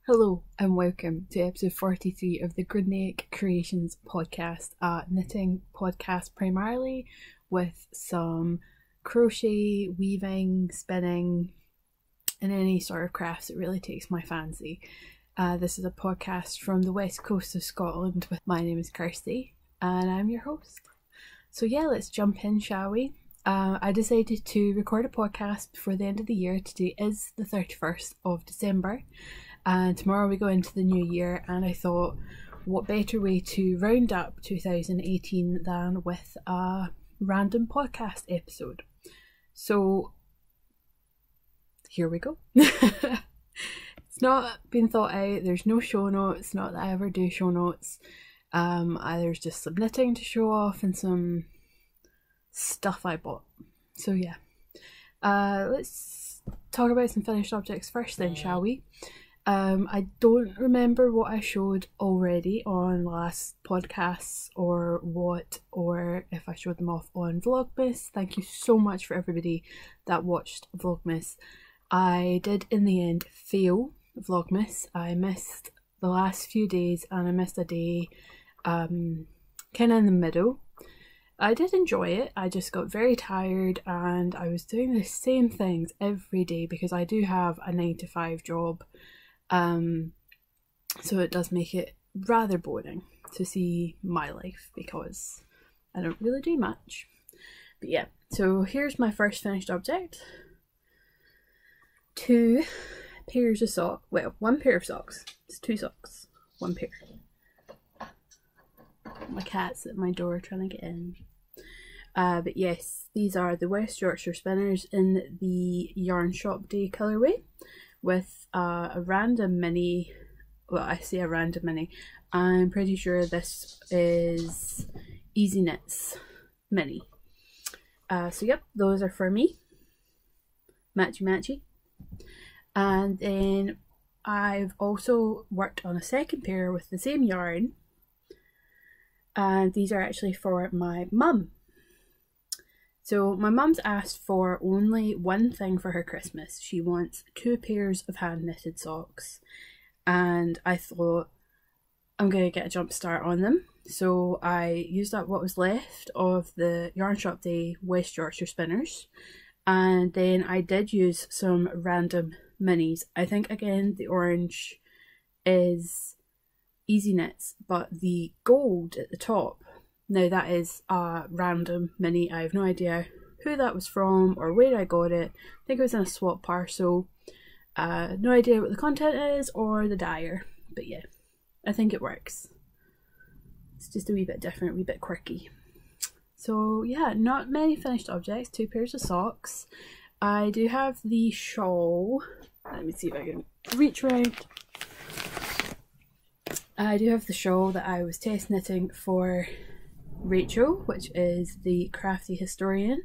Hello and welcome to episode 43 of the Grianaig Creations podcast, a knitting podcast primarily with some crochet, weaving, spinning, and any sort of crafts that really takes my fancy. This is a podcast from the west coast of Scotland. My name is Kirsty and I'm your host. So yeah, let's jump in, shall we? I decided to record a podcast before the end of the year. Today is the 31st of December. And tomorrow we go into the new year, and I thought, what better way to round up 2018 than with a random podcast episode. So here we go. It's not been thought out, there's no show notes, not that I ever do show notes. There's just some knitting to show off and some stuff I bought. So yeah, let's talk about some finished objects first then, shall we? I don't remember what I showed already on last podcasts or if I showed them off on Vlogmas. Thank you so much for everybody that watched Vlogmas. I did in the end fail Vlogmas. I missed the last few days and I missed a day kind of in the middle. I did enjoy it, I just got very tired and I was doing the same things every day because I do have a 9-to-5 job. So it does make it rather boring to see my life because I don't really do much. But yeah, so here's my first finished object. 2 pairs of socks. Well, 1 pair of socks. It's 2 socks. 1 pair. My cat's at my door trying to get in. But yes, these are the West Yorkshire Spinners in the Yarn Shop Day colourway, with a random mini. Well, I say a random mini. I'm pretty sure this is Easy Knits mini. So yep, those are for me. Matchy matchy. And then I've also worked on a second pair with the same yarn. And these are actually for my mum. So my mum's asked for only one thing for her Christmas. She wants 2 pairs of hand knitted socks. And I thought I'm going to get a jump start on them. So I used up what was left of the Yarn Shop Day West Yorkshire Spinners. And then I did use some random minis. I think again the orange is Easy Knits, but the gold at the top, now that is a random mini. I have no idea who that was from or where I got it. I think it was in a swap parcel. No idea what the content is or the dyer, but yeah, I think it works. It's just a wee bit different, a wee bit quirky. So yeah, not many finished objects, 2 pairs of socks. I do have the shawl. Let me see if I can reach around. I do have the shawl that I was test knitting for Rachel, which is the Crafty Historian,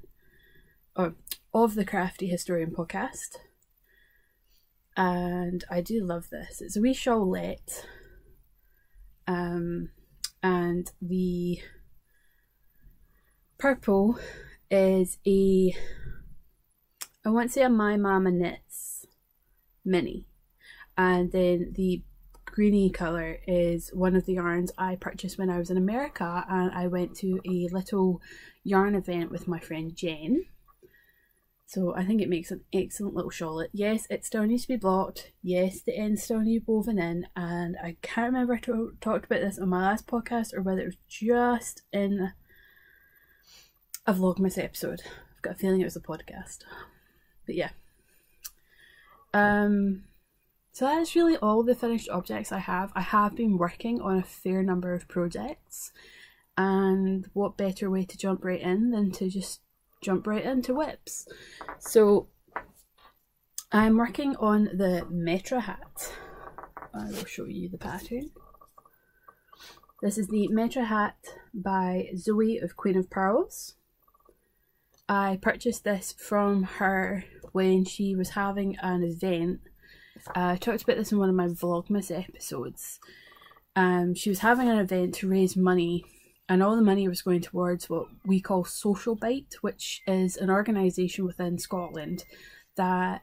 or of the Crafty Historian podcast. And I do love this. It's a wee shawlette. And the purple is I want to say a My Mama Knits mini. And then the greeny colour is one of the yarns I purchased when I was in America, and I went to a little yarn event with my friend Jen. So I think it makes an excellent little shawlette. Yes, it still needs to be blocked. Yes, the ends still need woven in, and I can't remember if I talked about this on my last podcast or whether it was just in a Vlogmas episode. I've got a feeling it was a podcast. But yeah. So that is really all the finished objects I have. I have been working on a fair number of projects, and what better way to jump right in than to just jump right into whips. So I'm working on the Metra hat. I will show you the pattern. This is the Metra hat by Zoe of Queen of Pearls. I purchased this from her when she was having an event. I talked about this in one of my Vlogmas episodes. She was having an event to raise money, and all the money was going towards what we call Social Bite, which is an organisation within Scotland that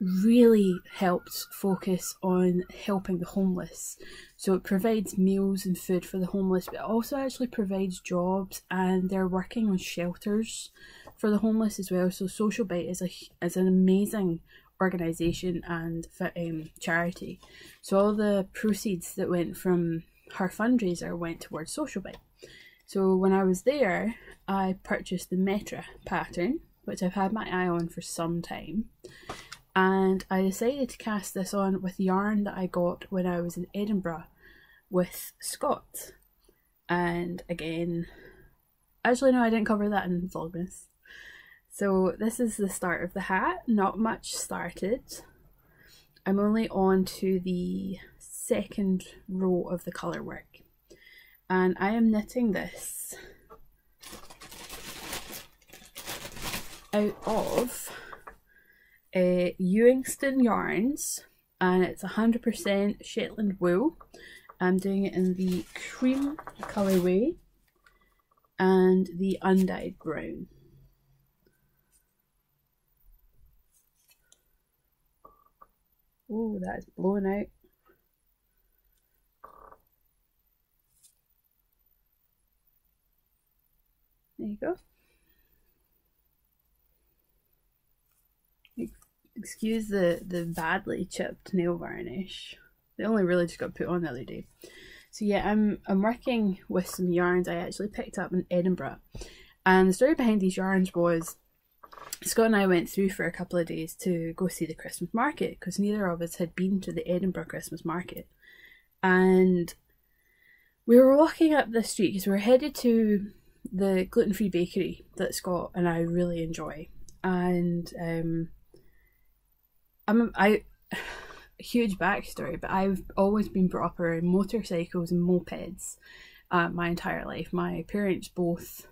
really helped focus on helping the homeless. So it provides meals and food for the homeless, but it also actually provides jobs, and they're working on shelters for the homeless as well. So Social Bite is an amazing organisation and charity. So all the proceeds that went from her fundraiser went towards Social Bite. So when I was there, I purchased the Metra pattern, which I've had my eye on for some time. And I decided to cast this on with yarn that I got when I was in Edinburgh with Scott. And again, actually no, I didn't cover that in Vlogmas. So this is the start of the hat. Not much started. I'm only on to the second row of the colour work. And I am knitting this out of Ewingston yarns, and it's 100% Shetland wool. I'm doing it in the cream colourway and the undyed brown. Oh, that is blowing out. There you go. Excuse the badly chipped nail varnish. They only really just got put on the other day. So yeah, I'm working with some yarns I actually picked up in Edinburgh. And the story behind these yarns was Scott and I went through for a couple of days to go see the Christmas market, because neither of us had been to the Edinburgh Christmas market. And we were walking up the street because we were headed to the gluten-free bakery that Scott and I really enjoy. And huge backstory, but I've always been brought up around motorcycles and mopeds my entire life. My parents both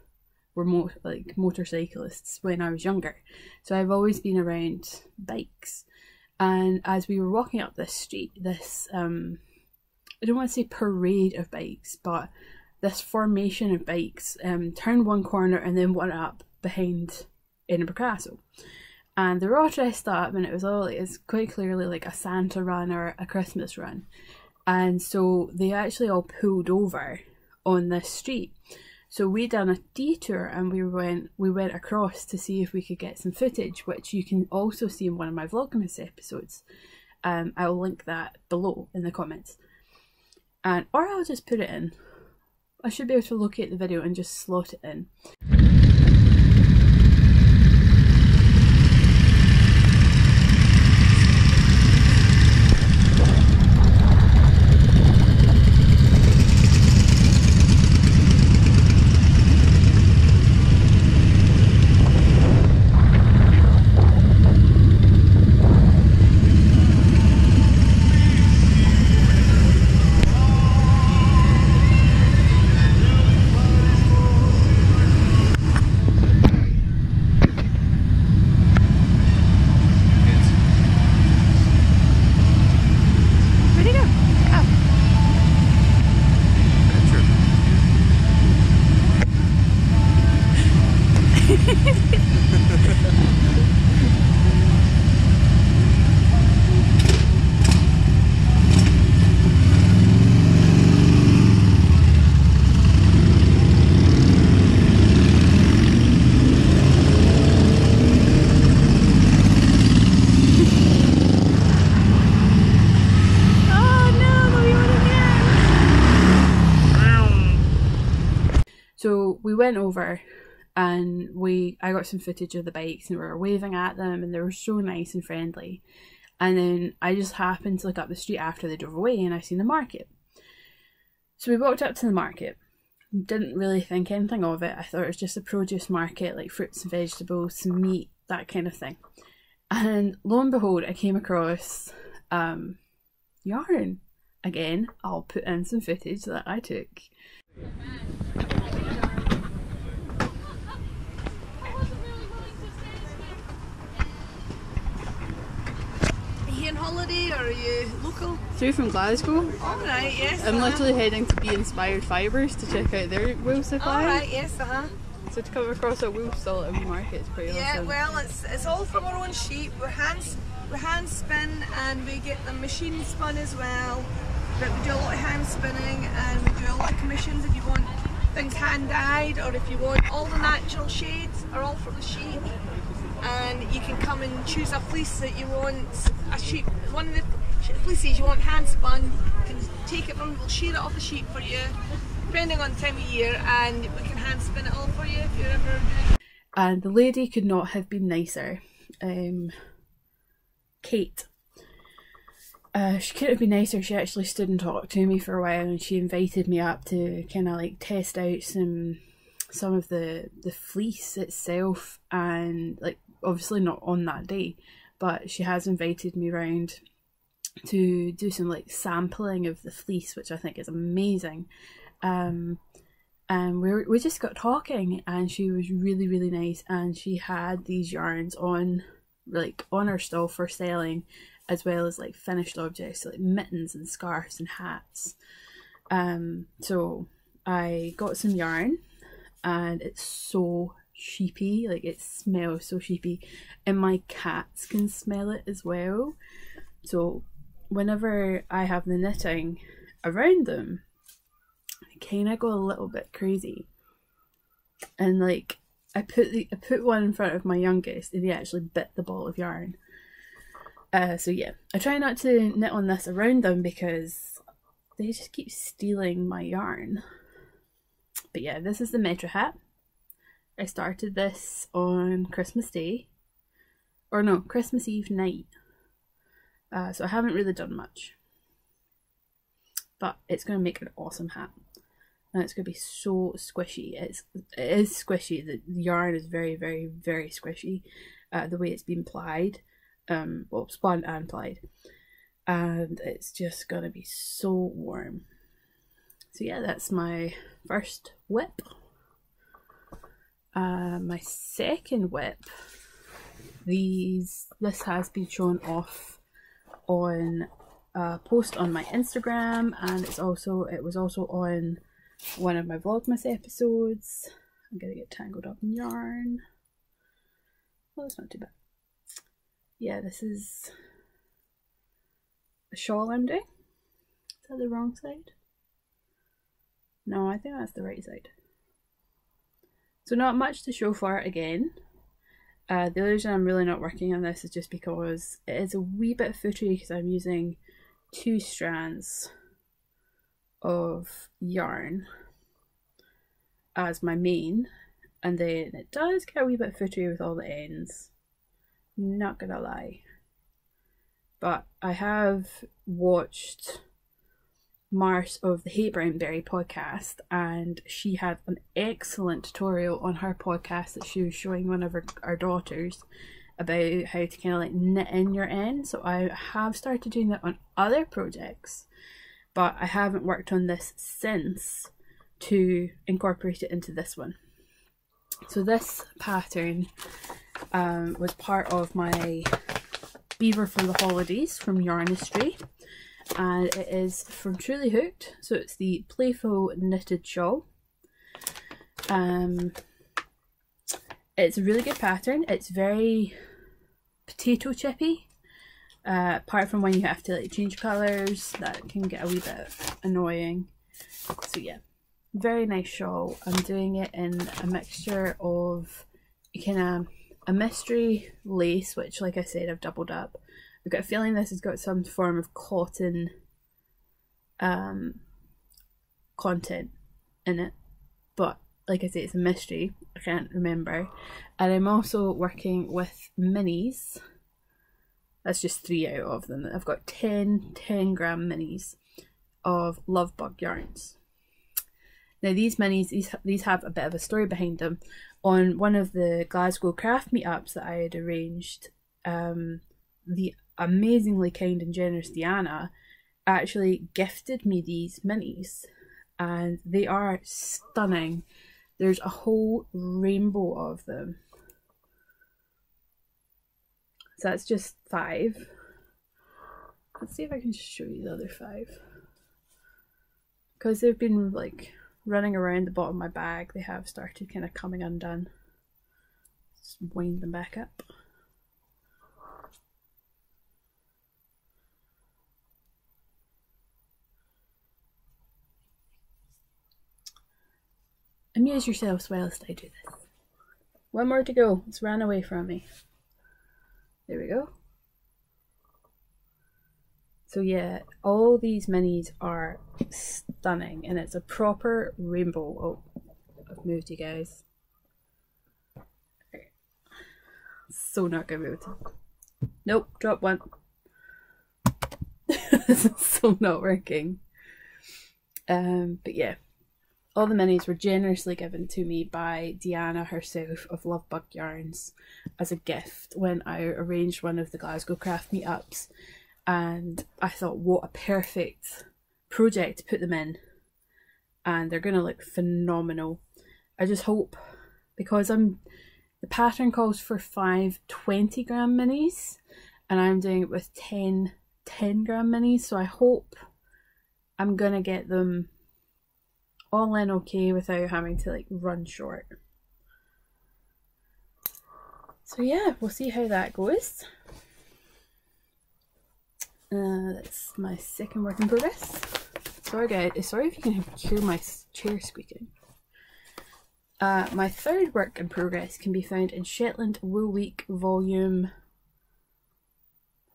were motorcyclists when I was younger, so I've always been around bikes. And as we were walking up this street, this I don't want to say parade of bikes, but this formation of bikes turned one corner and then one up behind Edinburgh Castle. And they were all dressed up, and it was all, it's quite clearly like a Santa run or a Christmas run. And so they actually all pulled over on this street. So we done a detour, and we went across to see if we could get some footage, which you can also see in one of my Vlogmas episodes. I'll link that below in the comments. Or I'll just put it in. I should be able to locate the video and just slot it in. So we went over and I got some footage of the bikes, and we were waving at them, and they were so nice and friendly. And then I just happened to look up the street after they drove away, and I seen the market. So we walked up to the market. Didn't really think anything of it. I thought it was just a produce market, like fruits and vegetables, some meat, that kind of thing. And lo and behold, I came across yarn. Again, I'll put in some footage that I took. On holiday, or are you local? Through from Glasgow. Alright, yes. I'm literally heading to Be Inspired Fibres to check out their wool supply. Alright, yes, So to come across a wool stall at a market is pretty awesome. Yeah, well, it's all from our own sheep. we hand spin and we get them machine spun as well, but we do a lot of hand spinning and we do a lot of commissions if you want things hand dyed, or if you want all the natural shades are all for the sheet, and you can come and choose a fleece that you want, a sheet, one of the fleeces you want hand spun, you can take it from, we'll shear it off the sheet for you depending on the time of year, and we can hand spin it all for you if you're ever doing. And the lady could not have been nicer. Kate. She couldn't have been nicer. She actually stood and talked to me for a while, and she invited me up to kind of like test out some of the fleece itself, and like obviously not on that day, but she has invited me round to do some like sampling of the fleece, which I think is amazing. And we just got talking, and she was really, really nice, and she had these yarns on her stall for selling, as well as like finished objects, so like mittens and scarves and hats. So I got some yarn, and it's so sheepy, like it smells so sheepy, and my cats can smell it as well. So whenever I have the knitting around them, I kind of go a little bit crazy, and like I put one in front of my youngest, and he actually bit the ball of yarn. So yeah, I try not to knit on this around them because they just keep stealing my yarn. But yeah, this is the Metro hat. I started this on Christmas Day, or no, Christmas Eve night. So I haven't really done much, but it's going to make an awesome hat, and it's going to be so squishy. It is squishy. The yarn is very, very, very squishy. The way it's been plied, well, spun and plied, and it's just going to be so warm. So yeah, that's my first whip. My second whip, this has been shown off on a post on my Instagram, and it was also on one of my Vlogmas episodes. I'm gonna get tangled up in yarn. Well, that's not too bad. Yeah, this is a shawl I'm doing. Is that the wrong side? No, I think that's the right side. So not much to show for it again. The other reason I'm really not working on this is just because it is a wee bit footery, because I'm using 2 strands of yarn as my main, and then it does get a wee bit footery with all the ends, not gonna lie. But I have watched Mars of the Hey Brownberry podcast, and she had an excellent tutorial on her podcast that she was showing one of our daughters about how to kind of like knit in your end. So I have started doing that on other projects, but I haven't worked on this since to incorporate it into this one. So this pattern was part of my Beaver for the Holidays from Yarnistry, and it is from Truly Hooked, so it's the Playful Knitted Shawl. It's a really good pattern. It's very potato chippy, apart from when you have to like change colours, that can get a wee bit annoying. So yeah, very nice shawl. I'm doing it in a mixture of kind of a mystery lace, which like I said I've doubled up. I've got a feeling this has got some form of cotton content in it, but like I say, it's a mystery, I can't remember. And I'm also working with minis. That's just 3 out of them. I've got 10 gram minis of Love Bug yarns. Now these minis, these have a bit of a story behind them. On one of the Glasgow craft meetups that I had arranged, the amazingly kind and generous Diana actually gifted me these minis, and they are stunning. There's a whole rainbow of them. So that's just 5. Let's see if I can just show you the other 5. Because they've been like running around the bottom of my bag, they have started kind of coming undone. Just wind them back up. amuse yourselves whilst I do this. One more to go. It's ran away from me. There we go. So yeah, all these minis are stunning, and it's a proper rainbow. Oh, I've moved you guys. So not gonna move it. Nope, drop one. This is so not working. But yeah, all the minis were generously given to me by Deanna herself of Love Bug Yarns as a gift when I arranged one of the Glasgow craft meetups, and I thought what a perfect project to put them in, and they're gonna look phenomenal. I just hope, because the pattern calls for 5 20-gram minis and I'm doing it with 10 10-gram minis, so I hope I'm gonna get them all in okay without having to like run short. So yeah, we'll see how that goes. That's my second work in progress. Sorry guys, sorry if you can hear my chair squeaking. My third work in progress can be found in Shetland Wool Week Volume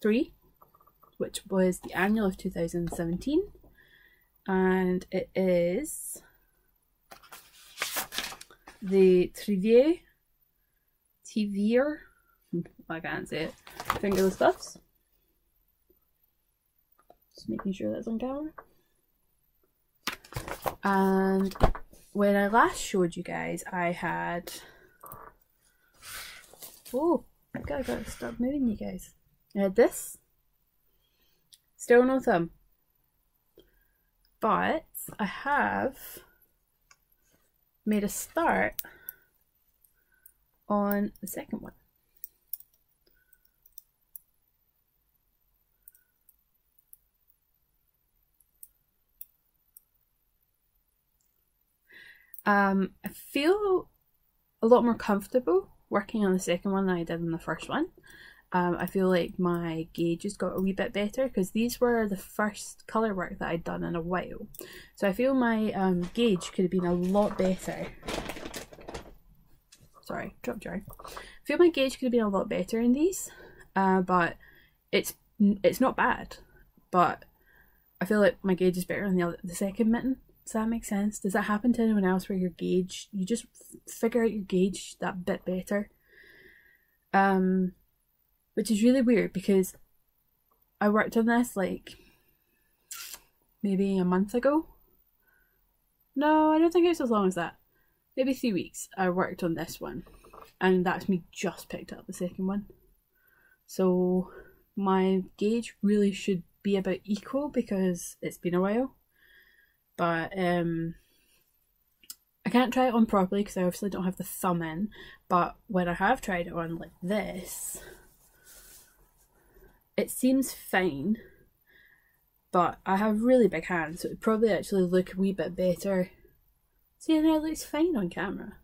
3, which was the annual of 2017, and it is the Trivier, I can't say it, fingerless stuffs. Just making sure that's on camera. And when I last showed you guys, I had, oh, I gotta stop moving you guys. I had this, still no thumb, but I have made a start on the second one. I feel a lot more comfortable working on the second one than I did on the first one. I feel like my gauge has got a wee bit better because these were the first colour work that I'd done in a while. So I feel my gauge could have been a lot better. Sorry, drop jar. I feel my gauge could have been a lot better in these, but it's not bad. But I feel like my gauge is better on the second mitten. Does that make sense? Does that happen to anyone else where your gauge, you just figure out your gauge that bit better? Which is really weird because I worked on this like maybe a month ago. No, I don't think it was as long as that. Maybe 3 weeks I worked on this one, and that's me just picked up the second one. So my gauge really should be about equal because it's been a while. But I can't try it on properly because I obviously don't have the thumb in, but when I have tried it on like this, it seems fine, but I have really big hands, so it would probably actually look a wee bit better. See, and it looks fine on camera,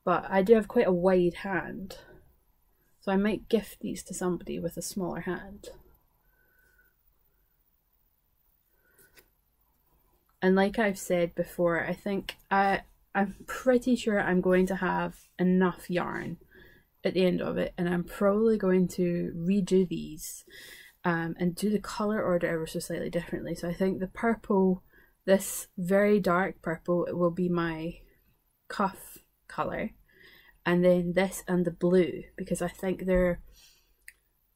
but I do have quite a wide hand, so I might gift these to somebody with a smaller hand. And like I've said before, I think I'm pretty sure I'm going to have enough yarn at the end of it, and I'm probably going to redo these and do the colour order ever so slightly differently. So I think the purple, this very dark purple, it will be my cuff colour, and then this and the blue, because I think they're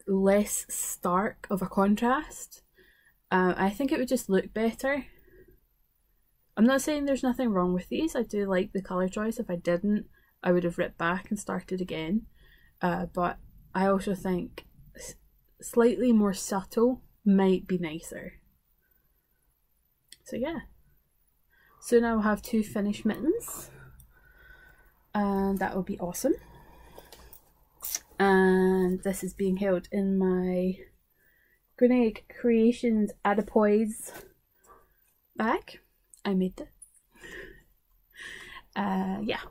less stark of a contrast. I think it would just look better. I'm not saying there's nothing wrong with these. I do like the colour choice. If I didn't, I would have ripped back and started again. But I also think slightly more subtle might be nicer. So yeah. Soon I will have 2 finished mittens, and that will be awesome. And this is being held in my Grianaig Creations Adipoise bag. I made this. Yeah.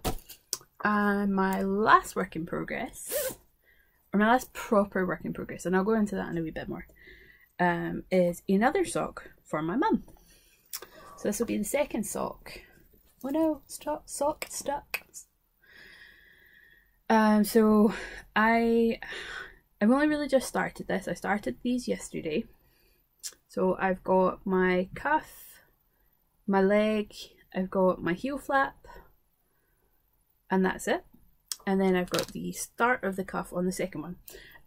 My last work in progress, or my last proper work in progress, and I'll go into that in a wee bit more, is another sock for my mum. So this will be the second sock Oh no, sock stuck. So I've only really just started this. I started these yesterday. So I've got my cuff, my leg, I've got my heel flap, and that's it. And then I've got the start of the cuff on the second one.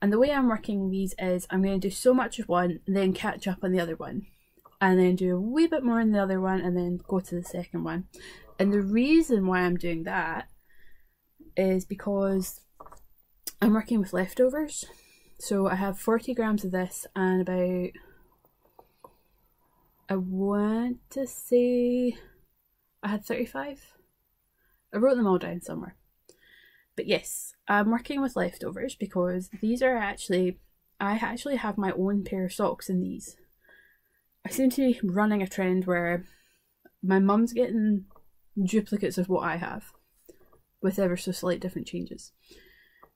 And the way I'm working these is I'm going to do so much of one, then catch up on the other one. And then do a wee bit more in the other one, and then go to the second one. And the reason why I'm doing that is because I'm working with leftovers. So I have 40 grams of this and about, I want to say I had 35. I wrote them all down somewhere. But yes, I'm working with leftovers because these are actually, I actually have my own pair of socks in these. I seem to be running a trend where my mum's getting duplicates of what I have, with ever so slight different changes.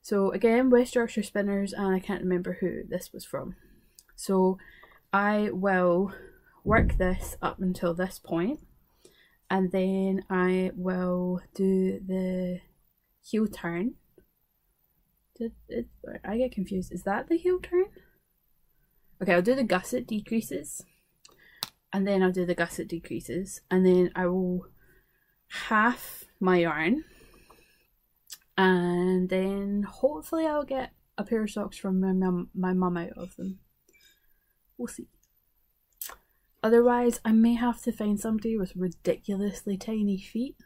So again, West Yorkshire Spinners, and I can't remember who this was from. So I will work this up until this point, and then I will do the heel turn. I get confused. Is that the heel turn? Okay, I'll do the gusset decreases, and then I'll do the gusset decreases, and then I will half my yarn, and then hopefully I'll get a pair of socks from my mum out of them. We'll see. Otherwise, I may have to find somebody with ridiculously tiny feet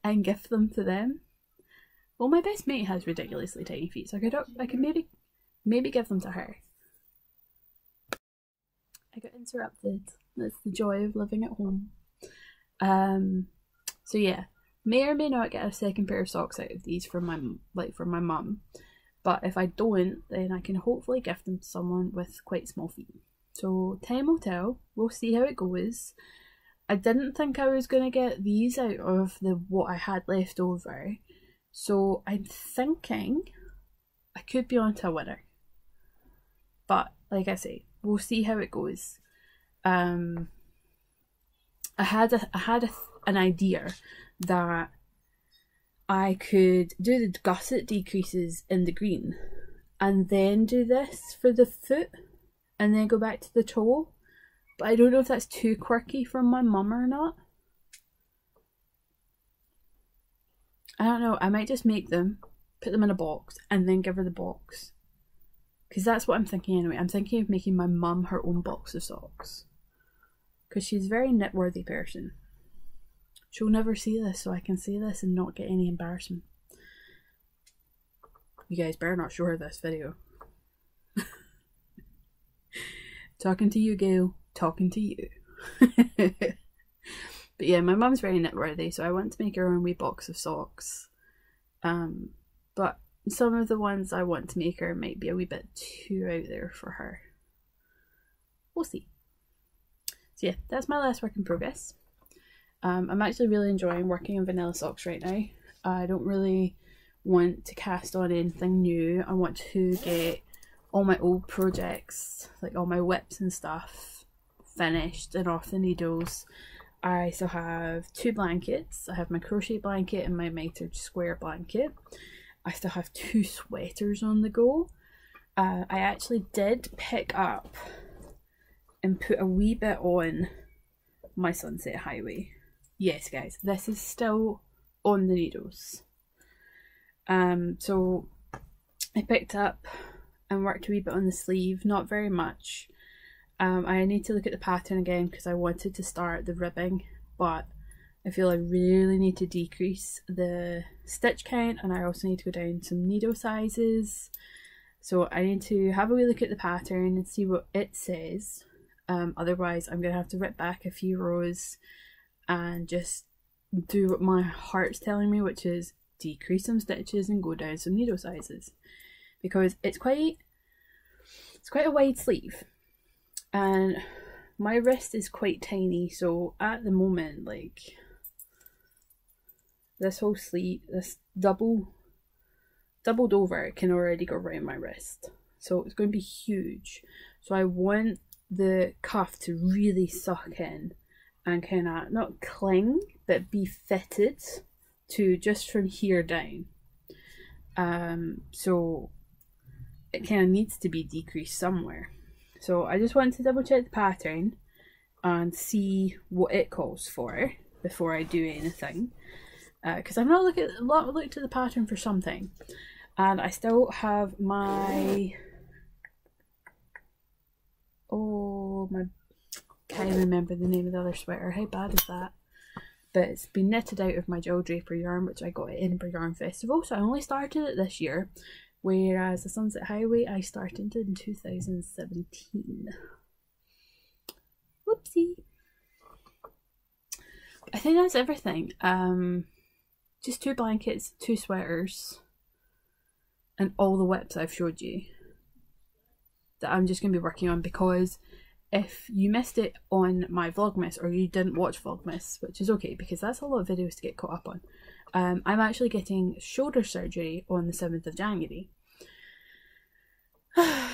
and gift them to them. Well, my best mate has ridiculously tiny feet, so I could maybe give them to her. I got interrupted. That's the joy of living at home. So yeah, may or may not get a second pair of socks out of these for my mum, but if I don't, then I can hopefully gift them to someone with quite small feet. So time will tell. We'll see how it goes. I didn't think I was gonna get these out of what I had left over, so I'm thinking I could be onto a winner. But like I say, we'll see how it goes. I had an idea that I could do the gusset decreases in the green and then do this for the foot and then go back to the toe, but I don't know if that's too quirky from my mum or not. I don't know. I might just make them, put them in a box, and then give her the box, because that's what I'm thinking anyway. I'm thinking of making my mum her own box of socks, because she's a very knit-worthy person. She'll never see this, so I can say this and not get any embarrassment. You guys better not show her this video. Talking to you, Gail. Talking to you. But yeah, my mum's very knit-worthy, so I want to make her own wee box of socks. But some of the ones I want to make her might be a wee bit too out there for her. We'll see. So yeah, that's my last work in progress. I'm actually really enjoying working on vanilla socks right now. I don't really want to cast on anything new. I want to get all my old projects, like all my whips and stuff, finished and off the needles. I still have 2 blankets. I have my crochet blanket and my mitered square blanket. I still have 2 sweaters on the go. I actually did pick up and put a wee bit on my Sunset Highway. Yes guys, this is still on the needles. So I picked up and worked a wee bit on the sleeve, not very much. I need to look at the pattern again because I wanted to start the ribbing, but I feel I really need to decrease the stitch count, and I also need to go down some needle sizes. So I need to have a wee look at the pattern and see what it says. Otherwise I'm going to have to rip back a few rows and just do what my heart's telling me, which is decrease some stitches and go down some needle sizes, because it's quite a wide sleeve. And my wrist is quite tiny, so at the moment, like, this whole sleeve, this doubled over, can already go around my wrist. So it's going to be huge. So I want the cuff to really suck in and kind of not cling, but be fitted to just from here down. So it kind of needs to be decreased somewhere. So I just want to double check the pattern and see what it calls for before I do anything, because I've not looked at the pattern for some time, and I still have my can't remember the name of the other sweater. How bad is that? But it's been knitted out of my Gel Draper yarn, which I got at Edinburgh Yarn Festival, so I only started it this year, whereas the Sunset Highway I started in 2017. Whoopsie. I think that's everything. Just 2 blankets, 2 sweaters, and all the whips I've showed you that I'm just going to be working on, because if you missed it on my Vlogmas, or you didn't watch Vlogmas, which is okay because that's a lot of videos to get caught up on, I'm actually getting shoulder surgery on the 7th of January.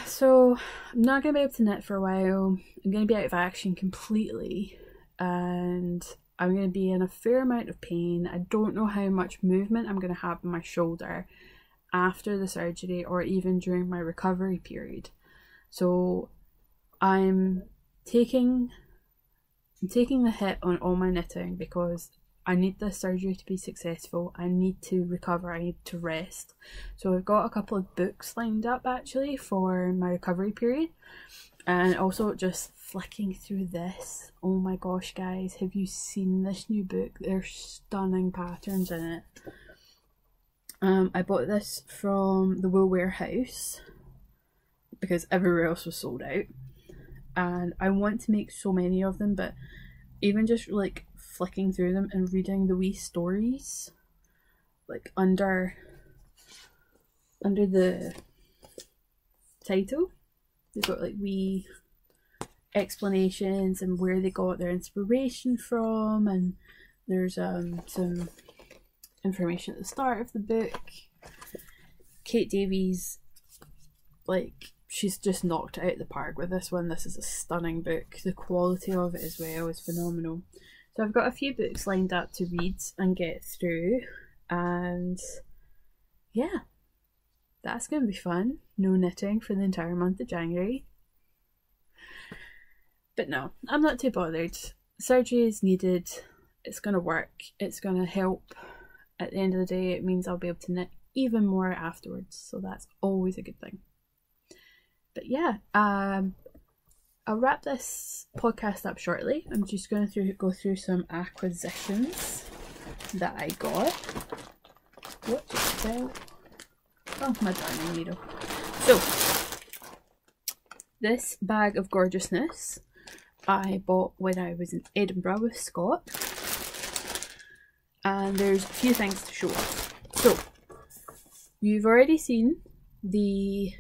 So I'm not going to be able to knit for a while. I'm going to be out of action completely, and I'm going to be in a fair amount of pain. I don't know how much movement I'm going to have in my shoulder after the surgery, or even during my recovery period. So I'm taking the hit on all my knitting because I need this surgery to be successful. I need to recover, I need to rest. So I've got a couple of books lined up actually for my recovery period, and also just flicking through this. Oh my gosh guys, have you seen this new book? There's stunning patterns in it. I bought this from the Wool Warehouse because everywhere else was sold out, and I want to make so many of them, but even just like flicking through them and reading the wee stories like under the title, they've got like wee explanations and where they got their inspiration from, and there's some information at the start of the book. Kate Davies, like, she's just knocked it out of the park with this one. This is a stunning book. The quality of it as well is phenomenal. So I've got a few books lined up to read and get through, and yeah, that's going to be fun. No knitting for the entire month of January. But no, I'm not too bothered. Surgery is needed. It's going to work. It's going to help. At the end of the day, it means I'll be able to knit even more afterwards. So that's always a good thing. But yeah, I'll wrap this podcast up shortly. I'm just going to go through some acquisitions that I got. What just fell? Oh, my darning needle. So, this bag of gorgeousness I bought when I was in Edinburgh with Scott. And there's a few things to show off. So, you've already seen the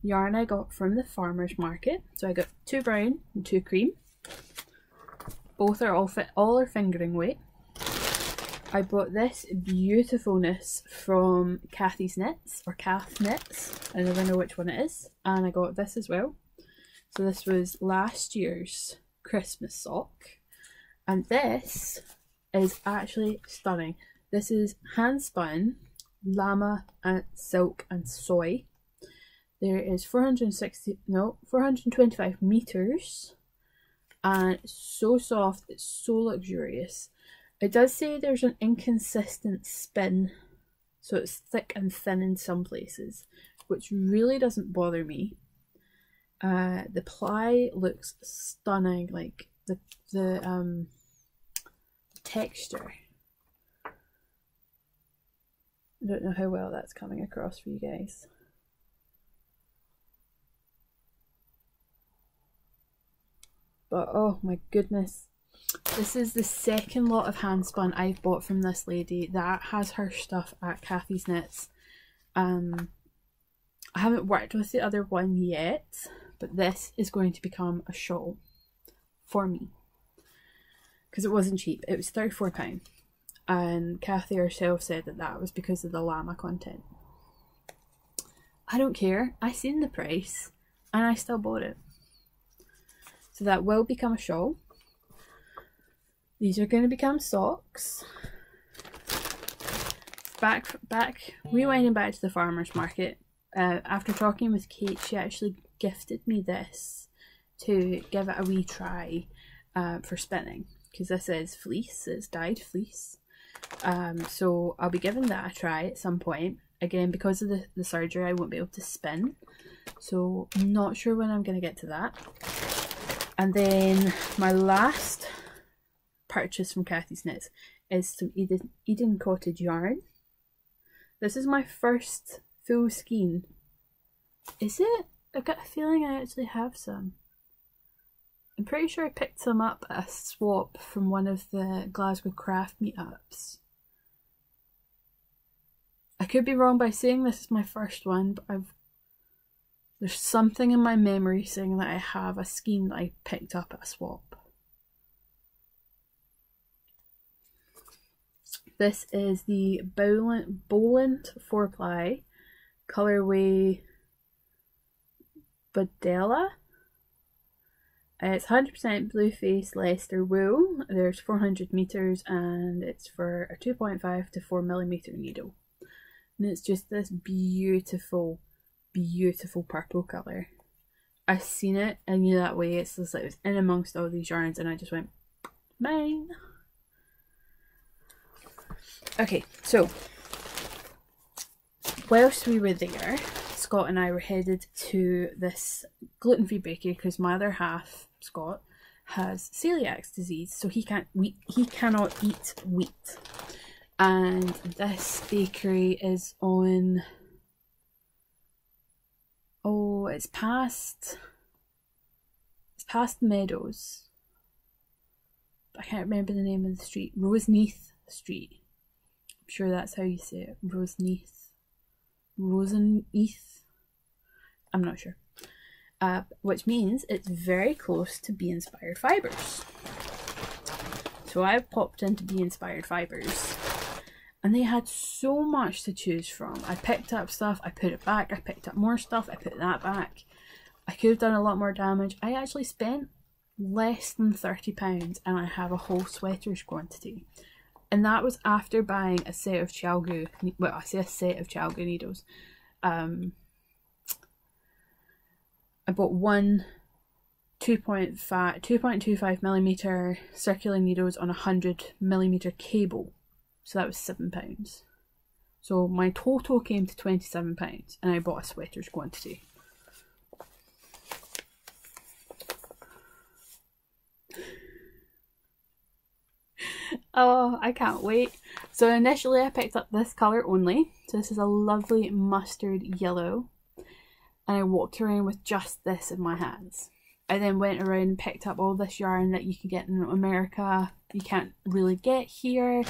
yarn I got from the farmer's market. So I got 2 brown and 2 cream. Both are all are fingering weight. I bought this beautifulness from Kathy's Knits, or Kath Knits. I never know which one it is. And I got this as well. So this was last year's Christmas sock. And this is actually stunning. This is hand spun llama and silk and soy. There is 425 meters, and it's so soft, it's so luxurious. It does say there's an inconsistent spin, so it's thick and thin in some places, which really doesn't bother me. The ply looks stunning, like the texture. I don't know how well that's coming across for you guys. But oh my goodness, this is the second lot of hand spun I've bought from this lady that has her stuff at Kathy's Knits. I haven't worked with the other one yet, but this is going to become a shawl for me because it wasn't cheap. It was £34, and Kathy herself said that that was because of the llama content. I don't care. I seen the price and I still bought it. So that will become a shawl. These are going to become socks. Rewinding back to the farmer's market. After talking with Kate, she actually gifted me this to give it a wee try for spinning, because this is fleece, it's dyed fleece. So I'll be giving that a try at some point. Again, because of the surgery, I won't be able to spin, so I'm not sure when I'm going to get to that. And then my last purchase from Kathy's Knits is some Eden Cottage yarn. This is my first full skein. Is it? I've got a feeling I actually have some. I'm pretty sure I picked some up at a swap from one of the Glasgow craft meetups. I could be wrong by saying this is my first one, but there's something in my memory saying that I have a skein that I picked up at a swap. This is the Boland 4-ply colorway Badella. It's 100% blue face Leicester wool. There's 400 meters and it's for a 2.5 to 4mm needle. And it's just this beautiful, beautiful purple colour. I seen it, I knew that way. It's just like it was in amongst all these yarns and I just went, mine. Okay, so whilst we were there, Scott and I were headed to this gluten-free bakery because my other half, Scott, has celiac disease, so he cannot eat wheat. And this bakery is on, oh, it's past the Meadows. I can't remember the name of the street. Roseneath Street. I'm sure that's how you say it. Roseneath. I'm not sure. Which means it's very close to Be Inspired Fibres. So I popped into Be Inspired Fibres and they had so much to choose from. I picked up stuff, I put it back, I picked up more stuff, I put that back. I could have done a lot more damage. I actually spent less than £30 and I have a whole sweater's quantity. And that was after buying a set of Chalgu, well, I say a set of Chalgu needles. I bought one 2.25mm circular needles on a 100mm cable. So that was £7. So my total came to £27 and I bought a sweater's quantity. Oh, I can't wait. So initially I picked up this colour only. So this is a lovely mustard yellow. And I walked around with just this in my hands. I then went around and picked up all this yarn that you can get in America, you can't really get here.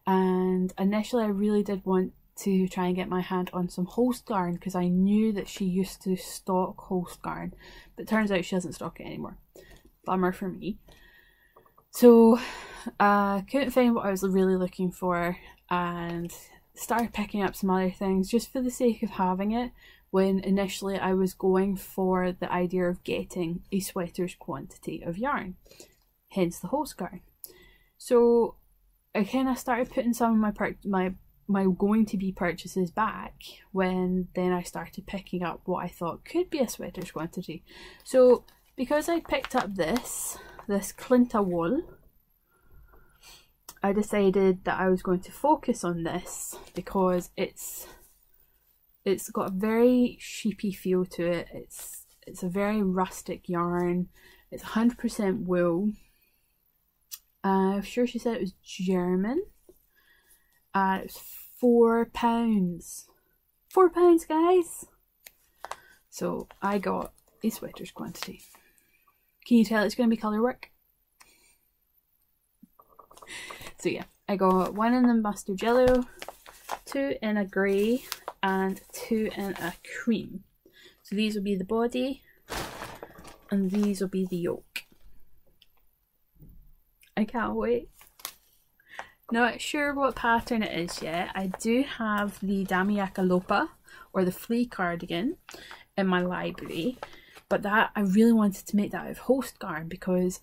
And initially I really did want to try and get my hand on some Holst yarn because I knew that she used to stock Holst yarn. But it turns out she doesn't stock it anymore. Bummer for me. So couldn't find what I was really looking for and started picking up some other things just for the sake of having it, when initially I was going for the idea of getting a sweater's quantity of yarn, hence the Holst yarn. So I kind of started putting some of my going to be purchases back, when then I started picking up what I thought could be a sweater's quantity. So because I picked up this Clinta wool, I decided that I was going to focus on this because it's got a very sheepy feel to it. It's a very rustic yarn. It's 100% wool. I'm sure she said it was German. It was £4. £4, guys! So I got a sweater's quantity. Can you tell it's going to be colour work? So yeah, I got one in the mustard yellow, two in a grey, and two in a cream. So these will be the body, and these will be the yoke. I can't wait. Not sure what pattern it is yet. I do have the Damiaka Lopa, or the flea cardigan, in my library, but that I really wanted to make that out of Holst yarn because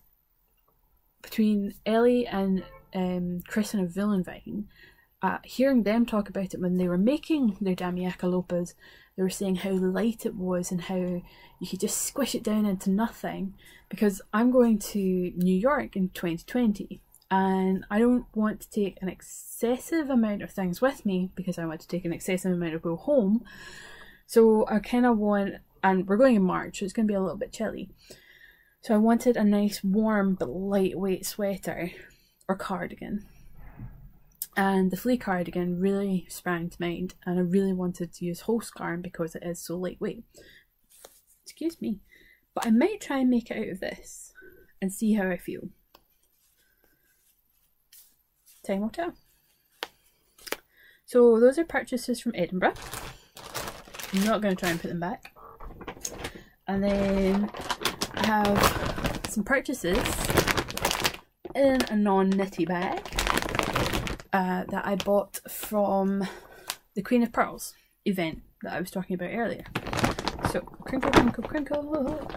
between Ellie and Chris and Villenvine, hearing them talk about it when they were making their Damiaca Lopas, they were saying how light it was and how you could just squish it down into nothing, because I'm going to New York in 2020 and I don't want to take an excessive amount of things with me because I want to take an excessive amount of wool home. So I kind of want, and we're going in March, so it's going to be a little bit chilly. So I wanted a nice warm but lightweight sweater or cardigan. And the flea cardigan really sprang to mind, and I really wanted to use Holst yarn because it is so lightweight. Excuse me. But I might try and make it out of this and see how I feel. Time will tell. So those are purchases from Edinburgh. I'm not going to try and put them back. And then I have some purchases in a non-knitty bag that I bought from the Queen of Pearls event that I was talking about earlier. So, crinkle, crinkle, crinkle.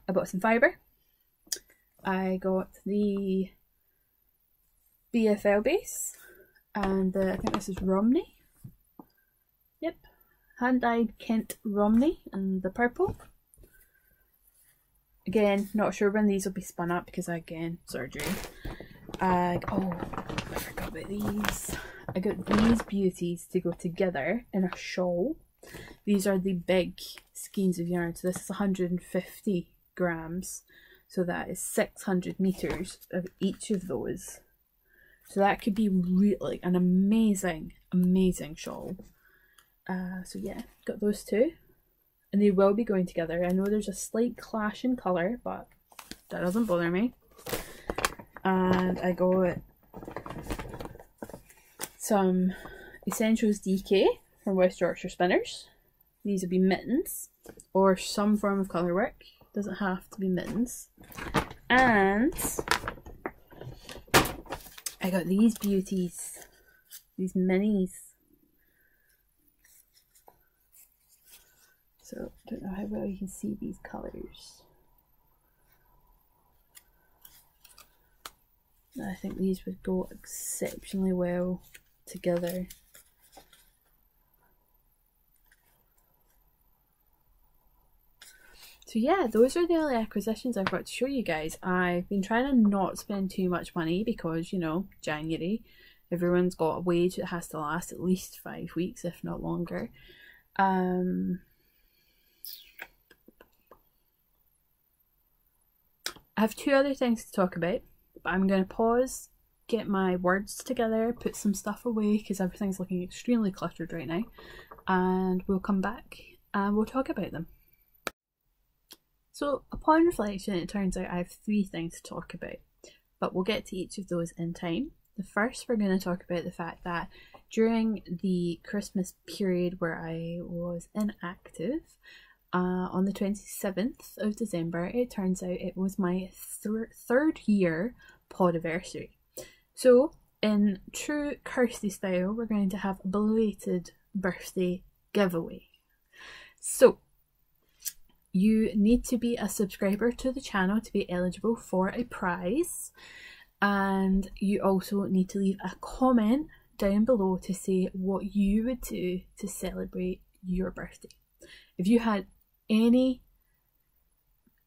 I bought some fibre. I got the BFL base, and I think this is Romney. Yep, hand-dyed Kent Romney in the purple. Again, not sure when these will be spun up because, again, surgery. Oh, I forgot about these. I got these beauties to go together in a shawl. These are the big skeins of yarn. So this is 150 grams. So that is 600 meters of each of those. So that could be really an amazing, amazing shawl. So yeah, got those two. And they will be going together. I know there's a slight clash in colour, but that doesn't bother me. And I got some Essentials DK from West Yorkshire Spinners. These would be mittens or some form of colour work. Doesn't have to be mittens. And I got these beauties, these minis. So I don't know how well you can see these colours. I think these would go exceptionally well together. So yeah, those are the only acquisitions I've got to show you guys. I've been trying to not spend too much money because, you know, January, everyone's got a wage that has to last at least 5 weeks, if not longer. I have two other things to talk about, but I'm going to pause, get my words together, put some stuff away because everything's looking extremely cluttered right now, and we'll come back and we'll talk about them. So upon reflection, it turns out I have 3 things to talk about, but we'll get to each of those in time. The first, we're going to talk about the fact that during the Christmas period where I was inactive, on the 27th of December, it turns out it was my third year PODIVERSARY. So in true Kirsty style, we're going to have a belated birthday giveaway. So you need to be a subscriber to the channel to be eligible for a prize, and you also need to leave a comment down below to say what you would do to celebrate your birthday. If you had any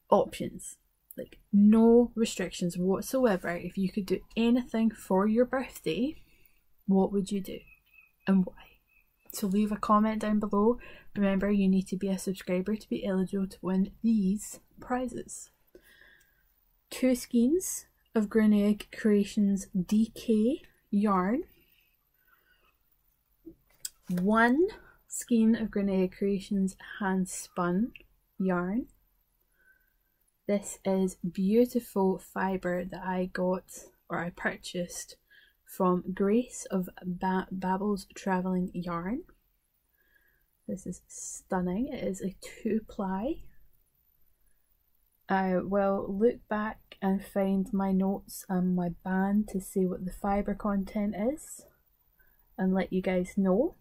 options, like no restrictions whatsoever, if you could do anything for your birthday, what would you do and why? So leave a comment down below. Remember, you need to be a subscriber to be eligible to win these prizes. 2 skeins of Grianaig Creations DK yarn. 1 skein of Grianaig Creations hand spun yarn. This is beautiful fibre that I got, or I purchased, from Grace of Babel's Travelling Yarn. This is stunning. It is a 2-ply. I will look back and find my notes and my band to see what the fibre content is and let you guys know.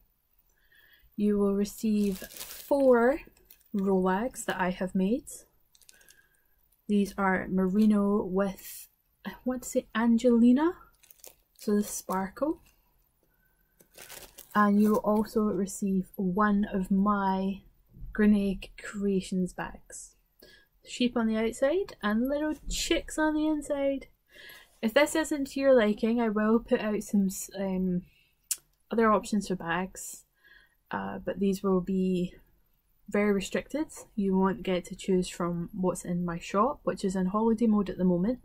You will receive 4 rollags that I have made. These are merino with I want to say Angelina, so the sparkle. And you will also receive one of my Grianaig Creations bags. Sheep on the outside and little chicks on the inside. If this isn't to your liking, I will put out some other options for bags, but these will be very restricted. You won't get to choose from what's in my shop, which is in holiday mode at the moment.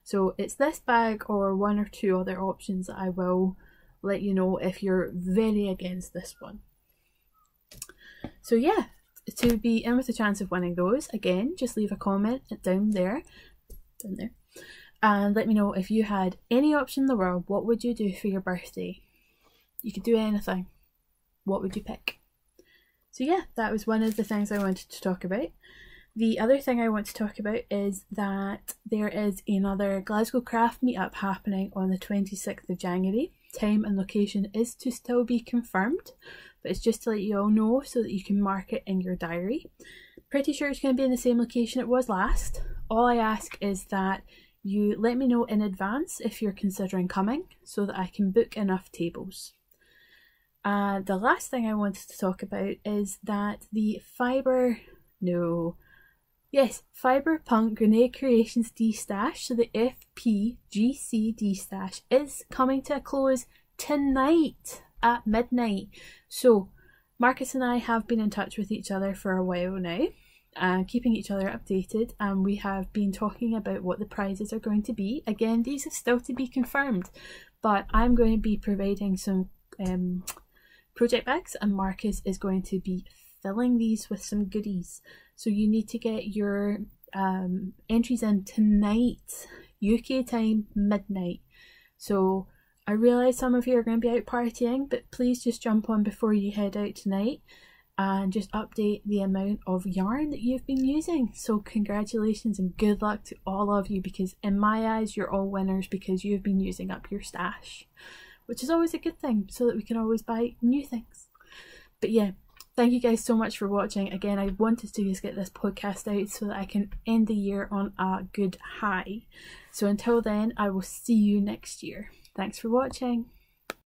So it's this bag or one or two other options that I will let you know if you're very against this one. So yeah, to be in with a chance of winning those, again, just leave a comment down there, and let me know if you had any option in the world, what would you do for your birthday? You could do anything. What would you pick? So yeah, that was one of the things I wanted to talk about. The other thing I want to talk about is that there is another Glasgow Craft meetup happening on the 26th of January. Time and location is to still be confirmed, but it's just to let you all know so that you can mark it in your diary. Pretty sure it's going to be in the same location it was last. All I ask is that you let me know in advance if you're considering coming so that I can book enough tables. The last thing I wanted to talk about is that the Fibre Punk Grianaig Creations D-Stash, so the FPGC D-Stash, is coming to a close tonight at midnight. So Marcus and I have been in touch with each other for a while now, keeping each other updated, and we have been talking about what the prizes are going to be. Again, these are still to be confirmed, but I'm going to be providing some project bags, and Marcus is going to be filling these with some goodies. So you need to get your entries in tonight, UK time, midnight. So I realise some of you are going to be out partying, but please just jump on before you head out tonight and just update the amount of yarn that you've been using. So congratulations and good luck to all of you, because in my eyes you're all winners because you've been using up your stash, which is always a good thing so that we can always buy new things. But yeah, thank you guys so much for watching. Again, I wanted to just get this podcast out so that I can end the year on a good high. So until then, I will see you next year. Thanks for watching.